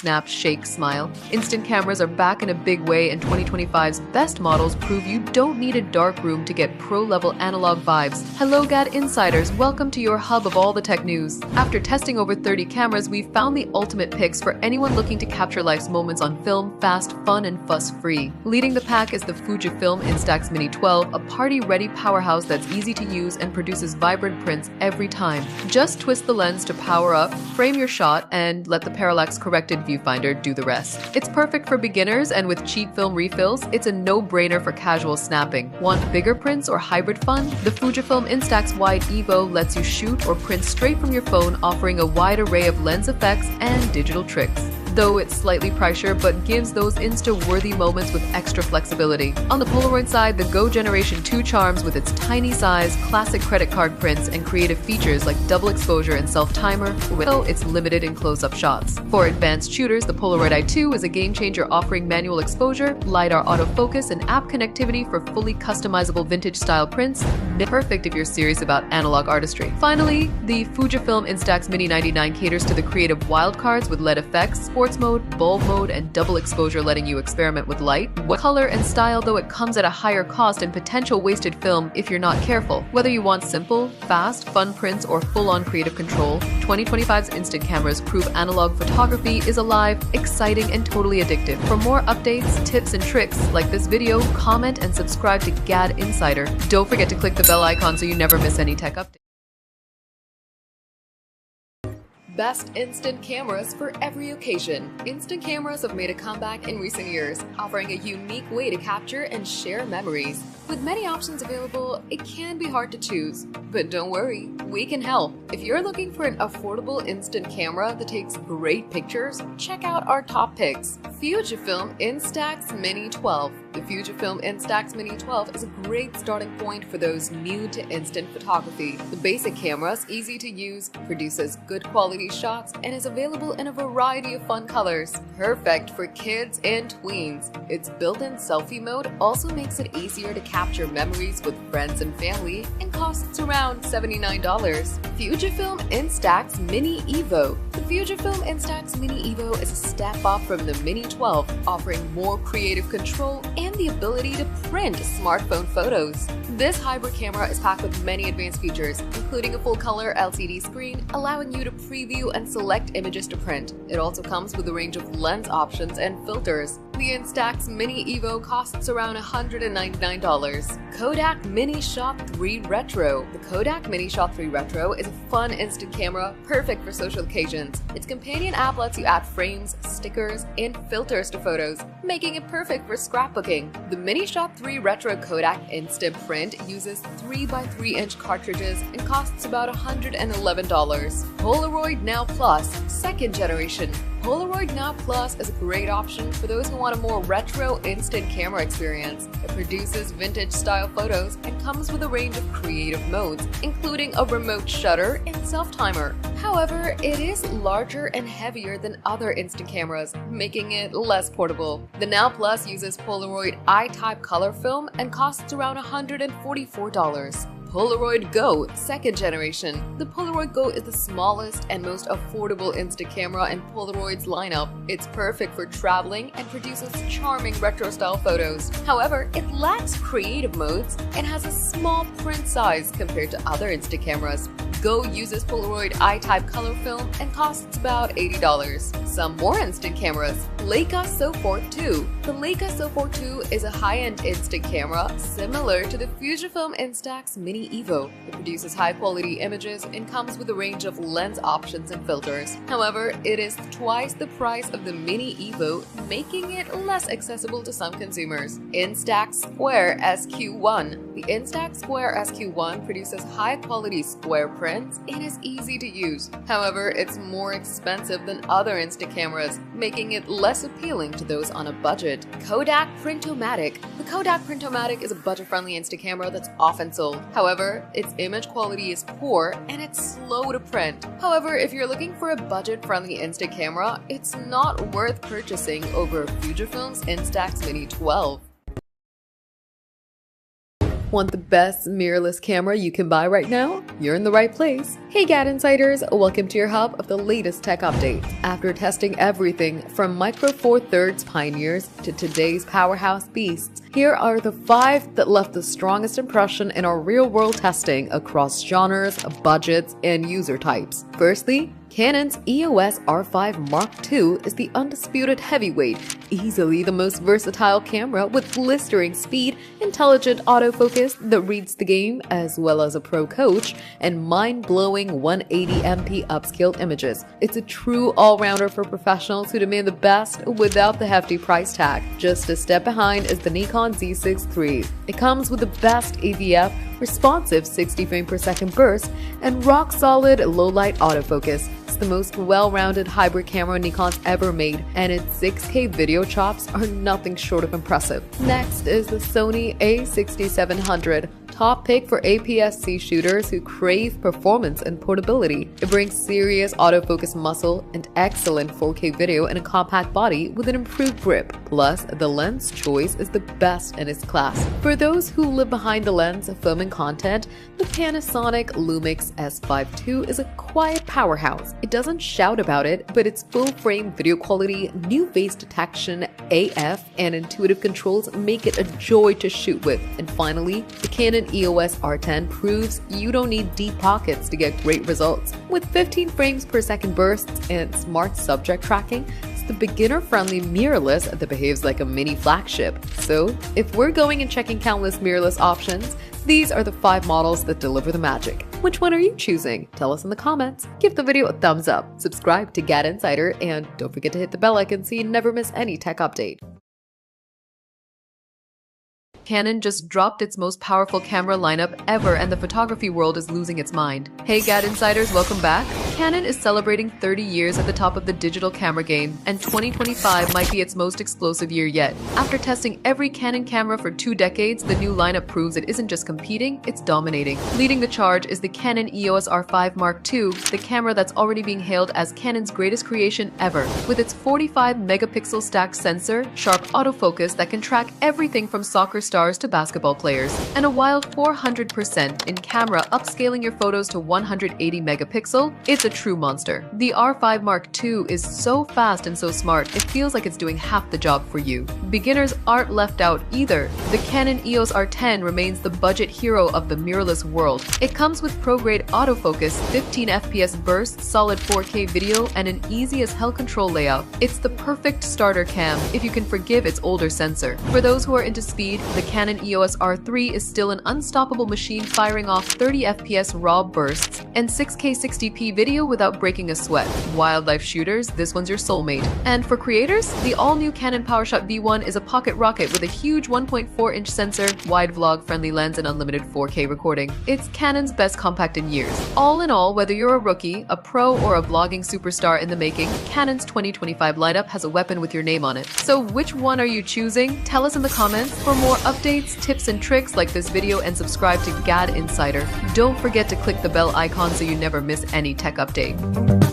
snap, shake, smile. Instant cameras are back in a big way, and 2025's best models prove you don't need a dark room to get pro-level analog vibes. Hello GadInsiders, welcome to your hub of all the tech news. After testing over 30 cameras, we've found the ultimate picks for anyone looking to capture life's moments on film, fast, fun, and fuss-free. Leading the pack is the Fujifilm Instax Mini 12, a party-ready powerhouse that's easy to use and produces vibrant prints every time. Just twist the lens to power up, frame your shot, and let the parallax-corrected viewfinder do the rest. It's perfect for beginners, and with cheap film refills, it's a no-brainer for casual snapping. Want bigger prints or hybrid fun? The Fujifilm Instax Wide Evo lets you shoot or print straight from your phone, offering a wide array of lens effects and digital tricks. Though it's slightly pricier, but gives those Insta-worthy moments with extra flexibility. On the Polaroid side, the Go Generation 2 charms with its tiny size, classic credit card prints, and creative features like double exposure and self-timer, though it's limited in close-up shots. For advanced shooters, the Polaroid I-2 is a game-changer, offering manual exposure, LiDAR autofocus, and app connectivity for fully customizable vintage-style prints, perfect if you're serious about analog artistry. Finally, the Fujifilm Instax Mini 99 caters to the creative wildcards with LED effects, sports mode, bulb mode, and double exposure, letting you experiment with light, color, and style, though it comes at a higher cost and potential wasted film if you're not careful. Whether you want simple, fast, fun prints or full-on creative control, 2025's instant cameras prove analog photography is alive, exciting, and totally addictive. For more updates, tips, and tricks like this video, comment and subscribe to GadInsider. Don't forget to click the bell icon so you never miss any tech updates. Best instant cameras for every occasion. Instant cameras have made a comeback in recent years, offering a unique way to capture and share memories. With many options available, it can be hard to choose. But don't worry, we can help. If you're looking for an affordable instant camera that takes great pictures, check out our top picks. Fujifilm Instax Mini 12. The Fujifilm Instax Mini 12 is a great starting point for those new to instant photography. The basic camera is easy to use, produces good quality shots, and is available in a variety of fun colors. Perfect for kids and tweens. Its built-in selfie mode also makes it easier to capture memories with friends and family and costs around $79. Fujifilm Instax Mini Evo. The Fujifilm Instax Mini Evo is a step up from the Mini 12, offering more creative control and the ability to print smartphone photos. This hybrid camera is packed with many advanced features, including a full-color LCD screen, allowing you to preview and select images to print. It also comes with a range of lens options and filters. The Instax Mini Evo costs around $199. Kodak Mini Shot 3 Retro. The Kodak Mini Shot 3 Retro is a fun instant camera perfect for social occasions. Its companion app lets you add frames, stickers, and filters to photos, making it perfect for scrapbooking. The Mini Shot 3 Retro Kodak Instant Print uses 3x3-inch cartridges and costs about $111. Polaroid Now Plus, second generation. Polaroid Now Plus is a great option for those who want a more retro instant camera experience. It produces vintage-style photos and comes with a range of creative modes, including a remote shutter and self-timer. However, it is larger and heavier than other instant cameras, making it less portable. The Now Plus uses Polaroid I-type color film and costs around $144. Polaroid Go, second generation. The Polaroid Go is the smallest and most affordable instant camera in Polaroid's lineup. It's perfect for traveling and produces charming retro-style photos. However, it lacks creative modes and has a small print size compared to other instant cameras. Go uses Polaroid I-type color film and costs about $80. Some more instant cameras. Leica Soforth 2. The Leica Soforth 2 is a high-end instant camera similar to the Fujifilm Instax Mini Evo. It produces high-quality images and comes with a range of lens options and filters. However, it is twice the price of the Mini Evo, making it less accessible to some consumers. Instax Square SQ1. The Instax Square SQ1 produces high-quality square prints and is easy to use. However, it's more expensive than other instant cameras, making it less appealing to those on a budget. Kodak Printomatic. The Kodak Printomatic is a budget-friendly instant camera that's often sold. However, its image quality is poor and it's slow to print. However, if you're looking for a budget-friendly instant camera, it's not worth purchasing over Fujifilm's Instax Mini 12. Want the best mirrorless camera you can buy right now? You're in the right place. Hey GadInsiders, welcome to your hub of the latest tech updates. After testing everything from Micro Four Thirds pioneers to today's powerhouse beasts, here are the 5 that left the strongest impression in our real-world testing across genres, budgets, and user types. Firstly, Canon's EOS R5 Mark II is the undisputed heavyweight, easily the most versatile camera with blistering speed, intelligent autofocus that reads the game as well as a pro coach, and mind-blowing 180MP upscaled images. It's a true all-rounder for professionals who demand the best without the hefty price tag. Just a step behind is the Nikon Z6 III. It comes with the best AVF, responsive 60 frame per second burst, and rock-solid low-light autofocus. It's the most well-rounded hybrid camera Nikon's ever made, and its 6K video chops are nothing short of impressive. Next is the Sony a6700. Top pick for APS-C shooters who crave performance and portability. It brings serious autofocus muscle and excellent 4K video in a compact body with an improved grip. Plus, the lens choice is the best in its class. For those who live behind the lens of filming content, the Panasonic Lumix S5 II is a quiet powerhouse. It doesn't shout about it, but its full-frame video quality, new face detection, AF, and intuitive controls make it a joy to shoot with. And finally, the Canon EOS R10 proves you don't need deep pockets to get great results. With 15 frames per second bursts and smart subject tracking, it's the beginner-friendly mirrorless that behaves like a mini flagship. So, if we're going and checking countless mirrorless options, these are the 5 models that deliver the magic. Which one are you choosing? Tell us in the comments. Give the video a thumbs up, subscribe to GadInsider, and don't forget to hit the bell icon so you never miss any tech update. Canon just dropped its most powerful camera lineup ever, and the photography world is losing its mind. Hey GadInsiders, welcome back. Canon is celebrating 30 years at the top of the digital camera game, and 2025 might be its most explosive year yet. After testing every Canon camera for 2 decades, the new lineup proves it isn't just competing, it's dominating. Leading the charge is the Canon EOS R5 Mark II, the camera that's already being hailed as Canon's greatest creation ever. With its 45-megapixel stacked sensor, sharp autofocus that can track everything from soccer stars to basketball players, and a wild 400% in camera upscaling your photos to 180 megapixel, it's a true monster. The R5 Mark II is so fast and so smart, it feels like it's doing half the job for you. Beginners aren't left out either. The Canon EOS R10 remains the budget hero of the mirrorless world. It comes with pro-grade autofocus, 15 FPS bursts, solid 4K video, and an easy-as-hell control layout. It's the perfect starter cam if you can forgive its older sensor. For those who are into speed, the Canon EOS R3 is still an unstoppable machine, firing off 30 FPS raw bursts and 6K 60p video without breaking a sweat. Wildlife shooters, this one's your soulmate. And for creators, the all-new Canon PowerShot V1 is a pocket rocket with a huge 1.4-inch sensor, wide vlog-friendly lens, and unlimited 4K recording. It's Canon's best compact in years. All in all, whether you're a rookie, a pro, or a vlogging superstar in the making, Canon's 2025 lineup has a weapon with your name on it. So which one are you choosing? Tell us in the comments. For more updates, tips, and tricks, like this video and subscribe to GadInsider. Don't forget to click the bell icon so you never miss any tech update.